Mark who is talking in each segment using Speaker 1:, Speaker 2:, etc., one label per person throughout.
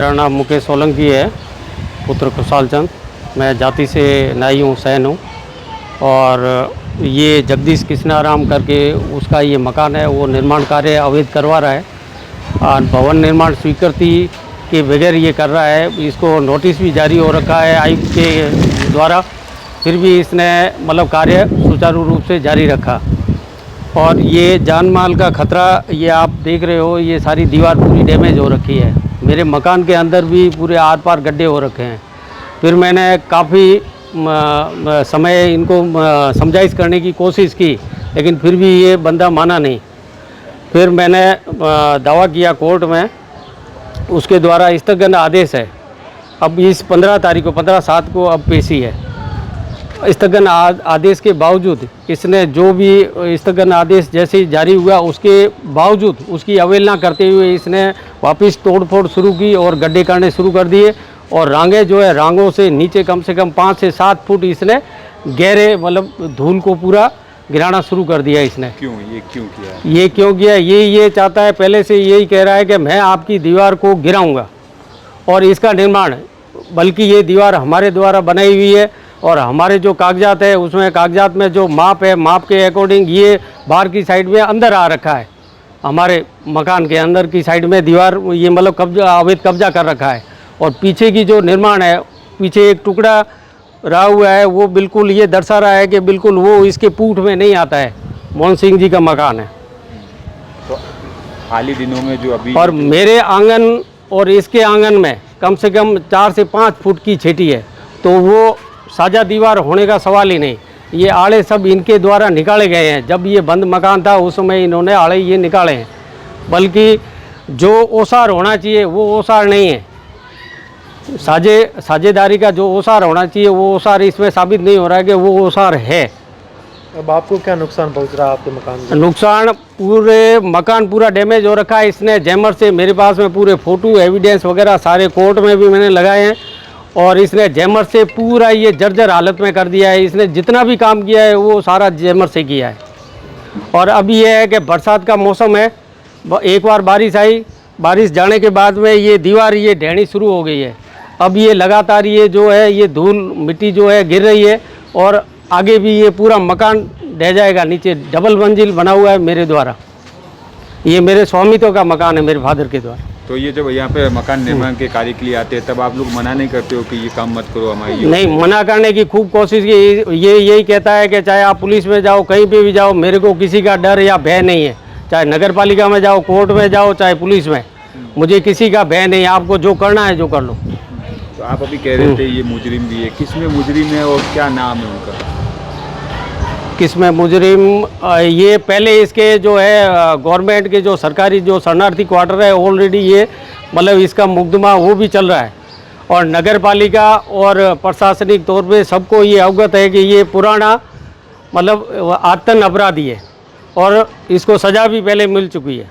Speaker 1: मेरा नाम मुकेश सोलंकी है, पुत्र खुशहाल चंद। मैं जाति से नाई हूँ, सैन हूँ। और ये जगदीश कृष्णाराम करके उसका ये मकान है, वो निर्माण कार्य अवैध करवा रहा है और भवन निर्माण स्वीकृति के बगैर ये कर रहा है। इसको नोटिस भी जारी हो रखा है आयुक्त के द्वारा, फिर भी इसने मतलब कार्य सुचारू रूप से जारी रखा। और ये जान माल का खतरा, ये आप देख रहे हो, ये सारी दीवार पूरी डैमेज हो रखी है। मेरे मकान के अंदर भी पूरे आर पार गड्ढे हो रखे हैं। फिर मैंने काफ़ी समय इनको समझाइश करने की कोशिश की, लेकिन फिर भी ये बंदा माना नहीं। फिर मैंने दावा किया कोर्ट में, उसके द्वारा स्थगन आदेश है। अब इस 15/7 को अब पेशी है। स्थगन आदेश के बावजूद इसने जो भी स्थगन आदेश जैसे ही जारी हुआ, उसके बावजूद उसकी अवहेलना करते हुए इसने वापस तोड़फोड़ शुरू की और गड्ढे करने शुरू कर दिए। और रांगे जो है, रांगों से नीचे कम से कम 5 से 7 फुट इसने गहरे मतलब धूल को पूरा गिराना शुरू कर दिया इसने।
Speaker 2: क्यों किया?
Speaker 1: ये क्यों किया? ये चाहता है, पहले से यही कह रहा है कि मैं आपकी दीवार को गिराऊंगा और इसका निर्माण, बल्कि ये दीवार हमारे द्वारा बनाई हुई है और हमारे जो कागजात है उसमें, कागजात में जो माप है, माप के अकॉर्डिंग ये बाहर की साइड में अंदर आ रखा है। हमारे मकान के अंदर की साइड में दीवार ये मतलब कब्जा, अवैध कब्जा कर रखा है। और पीछे की जो निर्माण है, पीछे एक टुकड़ा रहा हुआ है, वो बिल्कुल ये दर्शा रहा है कि बिल्कुल वो इसके पूठ में नहीं आता है। मोहन सिंह जी का मकान है।
Speaker 2: तो हाल ही दिनों में जो अभी,
Speaker 1: और मेरे आंगन और इसके आंगन में कम से कम 4 से 5 फुट की छेटी है, तो वो साझा दीवार होने का सवाल ही नहीं। ये आड़े सब इनके द्वारा निकाले गए हैं। जब ये बंद मकान था उस समय इन्होंने आड़े ये निकाले हैं, बल्कि जो ओसार होना चाहिए वो ओसार नहीं है। साझेदारी का जो ओसार होना चाहिए वो ओसार इसमें साबित नहीं हो रहा है कि वो ओसार है।
Speaker 3: अब आपको क्या नुकसान पहुंच रहा है आपके मकान में?
Speaker 1: नुकसान, पूरे मकान पूरा डैमेज हो रखा है। इसने जैमर से, मेरे पास में पूरे फ़ोटो एविडेंस वगैरह सारे कोर्ट में भी मैंने लगाए हैं, और इसने जैमर से पूरा ये जर्जर हालत में कर दिया है। इसने जितना भी काम किया है वो सारा जैमर से किया है। और अब ये है कि बरसात का मौसम है, एक बार बारिश आई, बारिश जाने के बाद में ये दीवार ये ढहनी शुरू हो गई है। अब ये लगातार ये जो है, ये धूल मिट्टी जो है गिर रही है, और आगे भी ये पूरा मकान ढह जाएगा। नीचे डबल मंजिल बना हुआ है मेरे द्वारा, ये मेरे स्वामित्व का मकान है, मेरे फादर के द्वारा।
Speaker 2: तो ये जब यहाँ पे मकान निर्माण के कार्य के लिए आते हैं, तब आप लोग मना नहीं करते हो कि ये काम मत करो हमारी?
Speaker 1: नहीं, मना करने की खूब कोशिश की। ये यही कहता है कि चाहे आप पुलिस में जाओ, कहीं पे भी जाओ, मेरे को किसी का डर या भय नहीं है। चाहे नगर पालिका में जाओ, कोर्ट में जाओ, चाहे पुलिस में, मुझे किसी का भय नहीं है। आपको जो करना है जो कर लो।
Speaker 2: तो आप अभी कह रहे थे ये मुजरिम भी है, किस में मुजरिम है और क्या नाम है उनका?
Speaker 1: किसमें मुजरिम? ये पहले इसके जो है गवर्नमेंट के जो सरकारी जो शरणार्थी क्वार्टर है, ऑलरेडी ये मतलब इसका मुकदमा वो भी चल रहा है। और नगर पालिका और प्रशासनिक तौर पे सबको ये अवगत है कि ये पुराना मतलब आतंक अपराधी है और इसको सज़ा भी पहले मिल चुकी है।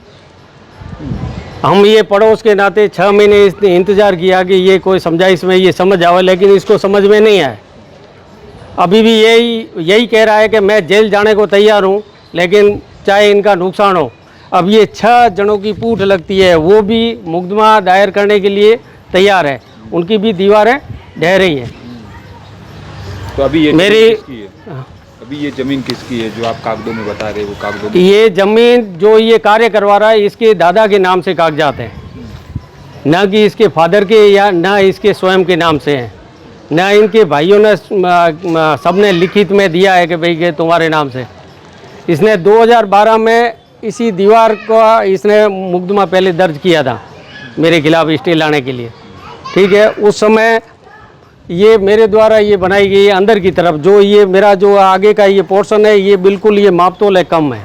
Speaker 1: हम ये पड़ोस के नाते 6 महीने इसने इंतज़ार किया कि ये कोई समझाइश में ये समझ आवे, लेकिन इसको समझ में नहीं आया। अभी भी यही कह रहा है कि मैं जेल जाने को तैयार हूँ, लेकिन चाहे इनका नुकसान हो। अब ये 6 जनों की पूठ लगती है, वो भी मुकदमा दायर करने के लिए तैयार है। उनकी भी दीवारें ढह रही हैं।
Speaker 2: तो अभी ये
Speaker 1: मेरी
Speaker 2: अभी ये ज़मीन किसकी है जो आप कागजों में बता रहे हो? वो कागजों में
Speaker 1: ये ज़मीन जो ये कार्य करवा रहा है, इसके दादा के नाम से कागजात हैं, न कि इसके फादर के या न इसके स्वयं के नाम से हैं, न इनके भाइयों ने सबने लिखित में दिया है कि भाई ये तुम्हारे नाम से। इसने 2012 में इसी दीवार का इसने मुकदमा पहले दर्ज किया था मेरे खिलाफ स्टे लाने के लिए। ठीक है, उस समय ये मेरे द्वारा ये बनाई गई है अंदर की तरफ, जो ये मेरा जो आगे का ये पोर्शन है, ये बिल्कुल ये मापतोल है कम है।